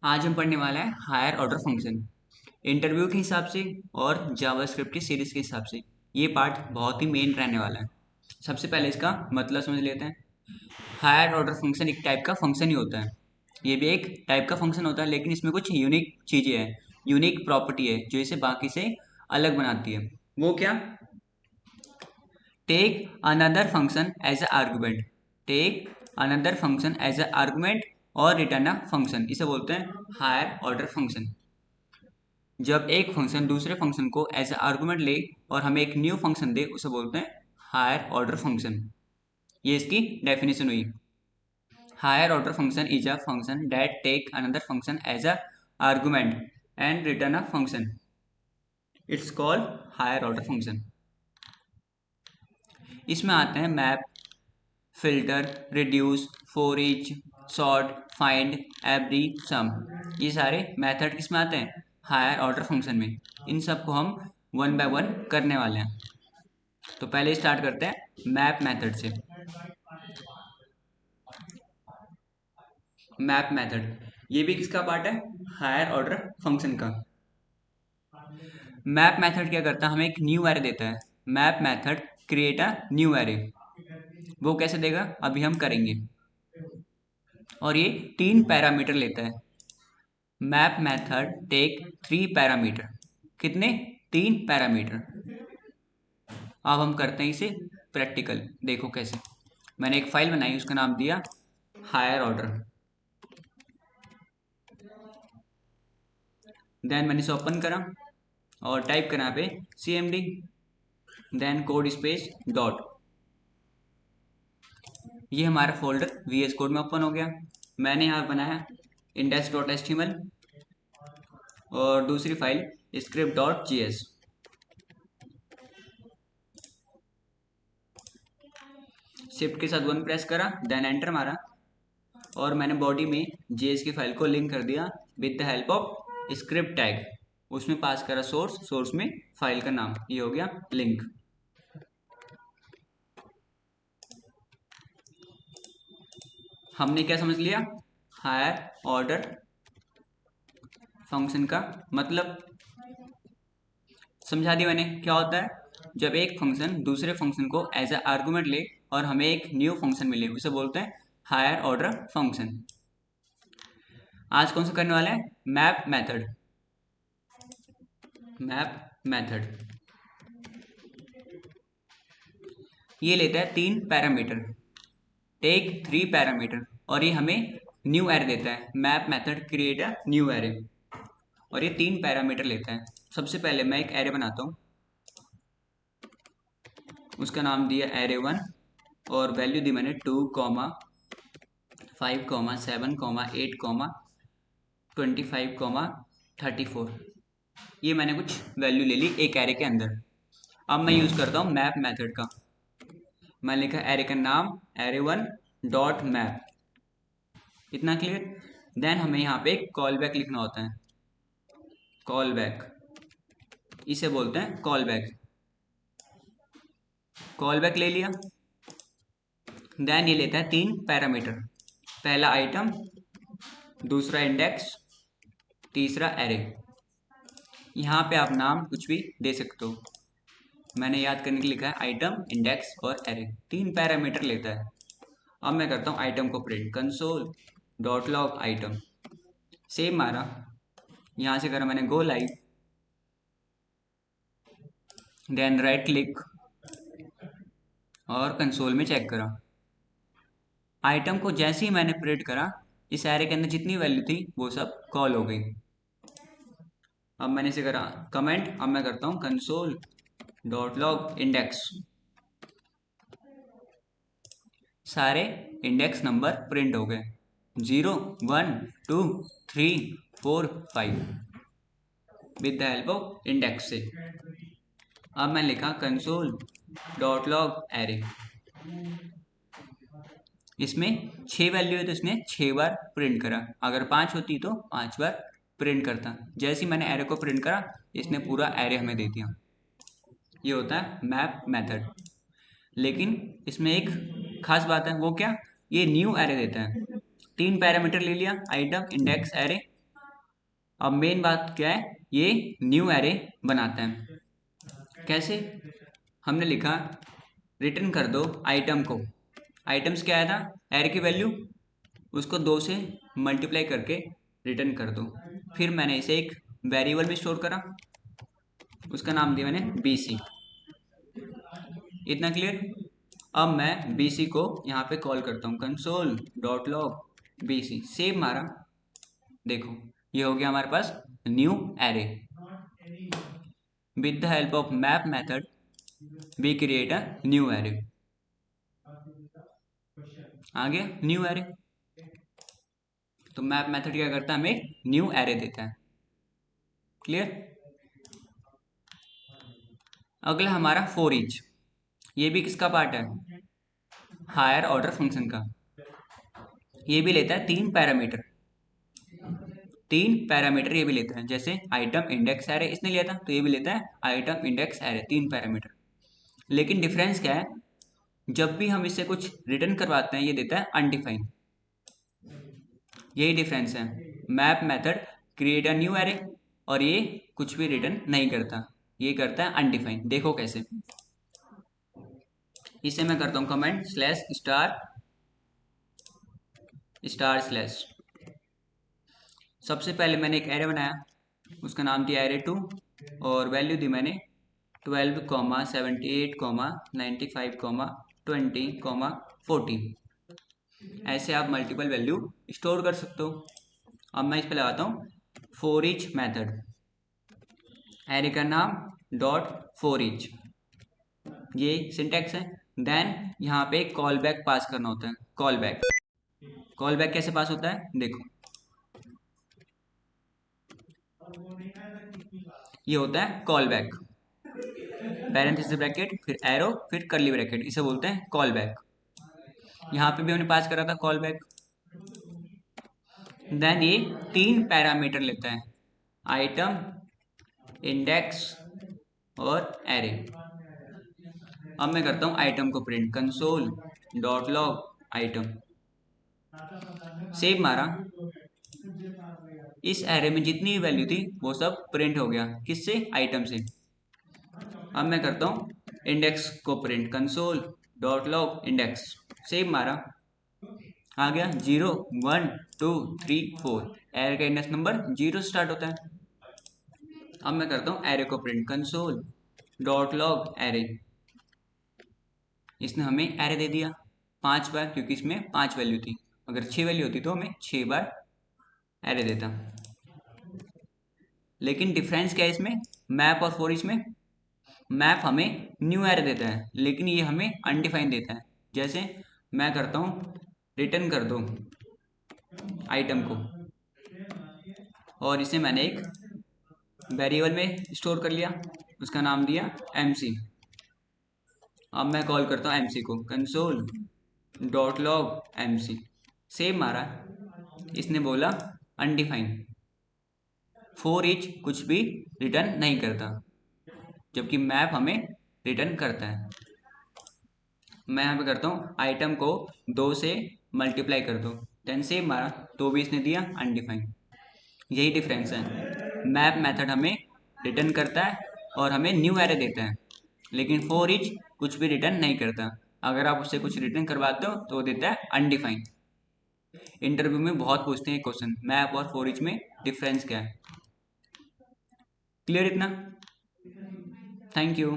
आज हम पढ़ने वाला है हायर ऑर्डर फंक्शन इंटरव्यू के हिसाब से और जावास्क्रिप्ट की सीरीज के हिसाब से। ये पार्ट बहुत ही मेन रहने वाला है। सबसे पहले इसका मतलब समझ लेते हैं। हायर ऑर्डर फंक्शन एक टाइप का फंक्शन ही होता है। ये भी एक टाइप का फंक्शन होता है, लेकिन इसमें कुछ यूनिक चीज़ें हैं, यूनिक प्रॉपर्टी है जो इसे बाकी से अलग बनाती है। वो क्या? Take another function as a argument. Take another function as a argument और रिटर्न अ फंक्शन, इसे बोलते हैं हायर ऑर्डर फंक्शन। जब एक फंक्शन दूसरे फंक्शन को एज ए आर्गुमेंट ले और हमें एक न्यू फंक्शन दे, उसे बोलते हैं हायर ऑर्डर फंक्शन। ये इसकी डेफिनेशन हुई। Higher order function is a function that take another function as a argument and return a function. It's called higher order function. इसमें आते हैं map, filter, reduce, for each, sort, find, every, some. ये सारे method किसमें आते हैं? Higher order function में। इन सबको हम वन बाय वन करने वाले हैं। तो पहले स्टार्ट करते हैं मैप मेथड से। मैप मेथड ये भी किसका पार्ट है? हायर ऑर्डर फंक्शन का। मैप मेथड क्या करता है? हमें एक न्यू एरे देता है। Map method create a new array. वो कैसे देगा अभी हम करेंगे। और ये 3 पैरामीटर लेता है। Map method take 3 parameter. कितने? 3 पैरामीटर। अब हम करते हैं इसे प्रैक्टिकल। देखो कैसे। मैंने एक फाइल बनाई, उसका नाम दिया हायर ऑर्डर। देन मैंने इसे ओपन करा और टाइप करा पे cmd, then code space dot. ये हमारा फोल्डर VS कोड में ओपन हो गया। मैंने यहाँ बनाया index.html और दूसरी फाइल script.js। शिफ्ट के साथ 1 प्रेस करा, देन एंटर मारा और मैंने बॉडी में JS की फाइल को लिंक कर दिया with the help of script tag. उसमें पास करा सोर्स, सोर्स में फाइल का नाम। ये हो गया लिंक। हमने क्या समझ लिया? हायर ऑर्डर फंक्शन का मतलब समझा दिया मैंने। क्या होता है? जब एक फंक्शन दूसरे फंक्शन को एज ए आर्गुमेंट ले और हमें एक न्यू फंक्शन मिले, उसे बोलते हैं हायर ऑर्डर फंक्शन। आज कौन सा करने वाले हैं? Map method. मैप मेथड ये लेता है 3 पैरामीटर। टेक 3 पैरामीटर और ये हमें न्यू एरे देता है। Map method create a new array और ये 3 पैरामीटर लेता है। सबसे पहले मैं एक एरे बनाता हूँ, उसका नाम दिया array1 और वैल्यू दी मैंने 2,5,7,8,25,34। ये मैंने कुछ वैल्यू ले ली एक एरे के अंदर। अब मैं यूज़ करता हूँ मैप मेथड का। मैं लिखा एरे का नाम array1 डॉट मैप। इतना क्लियर। देन हमें यहाँ पे एक कॉल बैक लिखना होता है। कॉल बैक, इसे बोलते हैं कॉल बैक। कॉल बैक ले लिया। देन ये लेता है 3 पैरामीटर। पहला आइटम, दूसरा इंडेक्स, तीसरा एरे। यहाँ पे आप नाम कुछ भी दे सकते हो। मैंने याद करने के लिए लिखा है आइटम, इंडेक्स और एरे। 3 पैरामीटर लेता है। अब मैं करता हूँ आइटम को print, console dot log item. Save मारा, यहाँ से करा मैंने go live, then right click और कंसोल में चेक करा। आइटम को जैसे ही मैंने प्रिंट करा, इस एरे के अंदर जितनी वैल्यू थी वो सब कॉल हो गई। अब मैंने इसे करा कमेंट। अब मैं करता हूँ कंसोल डॉट लॉग इंडेक्स। सारे इंडेक्स नंबर प्रिंट हो गए, 0, 1, 2, 3, 4, 5 with the help of index से। अब मैं लिखा कंसोल डॉट लॉग एरे। इसमें 6 वैल्यू है तो इसने 6 बार प्रिंट करा। अगर 5 होती तो 5 बार प्रिंट करता। जैसे ही मैंने एरे को प्रिंट करा, इसने पूरा एरे हमें दे दिया। ये होता है मैप मेथड। लेकिन इसमें एक खास बात है। वो क्या? ये न्यू एरे देता है। 3 पैरामीटर ले लिया, आइटम, इंडेक्स, एरे। अब मेन बात क्या है, ये न्यू एरे बनाता है। कैसे? हमने लिखा रिटर्न कर दो आइटम को। आइटम्स क्या आया था, एरे की वैल्यू, उसको 2 से मल्टीप्लाई करके रिटर्न कर दो। फिर मैंने इसे एक वेरिएबल में स्टोर करा, उसका नाम दिया मैंने BC। इतना क्लियर? अब मैं BC को यहाँ पे कॉल करता हूँ, console dot log BC। Save मारा, देखो ये हो गया हमारे पास new array. With the help of map method we create a new array. आ गया न्यू एरे। तो मैप मेथड क्या करता है, हमें न्यू एरे देता है। क्लियर? अगला हमारा फॉर ईच। ये भी किसका पार्ट है, हायर ऑर्डर फंक्शन का। ये भी लेता है 3 पैरामीटर। 3 पैरामीटर ये भी लेता है, जैसे आइटम इंडेक्स एरे इसने लिया था, तो ये भी लेता है आइटम इंडेक्स एरे, 3 पैरामीटर। लेकिन डिफरेंस क्या है, जब भी हम इससे कुछ रिटर्न करवाते हैं ये देता है अनडिफाइंड। यही डिफरेंस है। Map method create a new array, और ये कुछ भी रिटर्न नहीं करता, ये करता है अनडिफाइंड। देखो कैसे, इसे मैं करता हूँ comment slash star star slash. सबसे पहले मैंने एक एरे बनाया, उसका नाम दिया एरे 2, और वैल्यू दी मैंने 12, 78, 95, 20, 14। ऐसे आप मल्टीपल वैल्यू स्टोर कर सकते हो। अब मैं इस पे लगाता हूँ फॉर ईच मेथड, एरे का नाम डॉट फॉर ईच, ये सिंटैक्स है। देन यहाँ पे कॉल बैक पास करना होता है। कॉल बैक, कॉल बैक कैसे पास होता है, देखो ये होता है कॉल बैक, पैरेंथेसिस ब्रैकेट फिर एरो फिर कर्ली ब्रैकेट, इसे बोलते हैं कॉल बैक। यहाँ पे भी हमने पास करा था कॉल बैक। देन ये 3 पैरामीटर लेता है, आइटम, इंडेक्स और एरे। अब मैं करता हूँ आइटम को print, console dot log item. Save मारा, इस एरे में जितनी भी वैल्यू थी वो सब प्रिंट हो गया, किससे, आइटम से। अब मैं करता हूँ इंडेक्स को print, console dot log index. Save मारा, आ गया 0, 1, 2, 3, 4। एरे का इंडेक्स नंबर 0 से स्टार्ट होता है। अब मैं करता हूँ एरे को print, console dot log array. इसने हमें एरे दे दिया 5 बार, क्योंकि इसमें 5 वैल्यू थी। अगर 6 वैल्यू होती तो हमें 6 बार एरे देता। लेकिन डिफरेंस क्या है इसमें, मैप और फॉर ईच में, मैप हमें न्यू एरे देता है, लेकिन ये हमें अनडिफाइंड देता है। जैसे मैं करता हूँ रिटर्न कर दो आइटम को, और इसे मैंने एक वेरिएबल में स्टोर कर लिया, उसका नाम दिया MC। अब मैं कॉल करता हूँ MC को, console dot log MC। Save मारा, इसने बोला अनडिफाइंड। फॉर ईच कुछ भी रिटर्न नहीं करता, जबकि मैप हमें रिटर्न करता है। मैं यहाँ पे करता हूँ आइटम को 2 से मल्टीप्लाई कर दो, देन सेव मारा, तो भी इसने दिया अनडिफाइंड। यही डिफरेंस है। मैप मेथड हमें रिटर्न करता है और हमें न्यू एरे देता है, लेकिन फॉर ईच कुछ भी रिटर्न नहीं करता। अगर आप उससे कुछ रिटर्न करवाते हो तो वो देता है अनडिफाइंड। इंटरव्यू में बहुत पूछते हैं क्वेश्चन, मैप और फॉर ईच में डिफरेंस क्या है। क्लियर इतना? Thank you.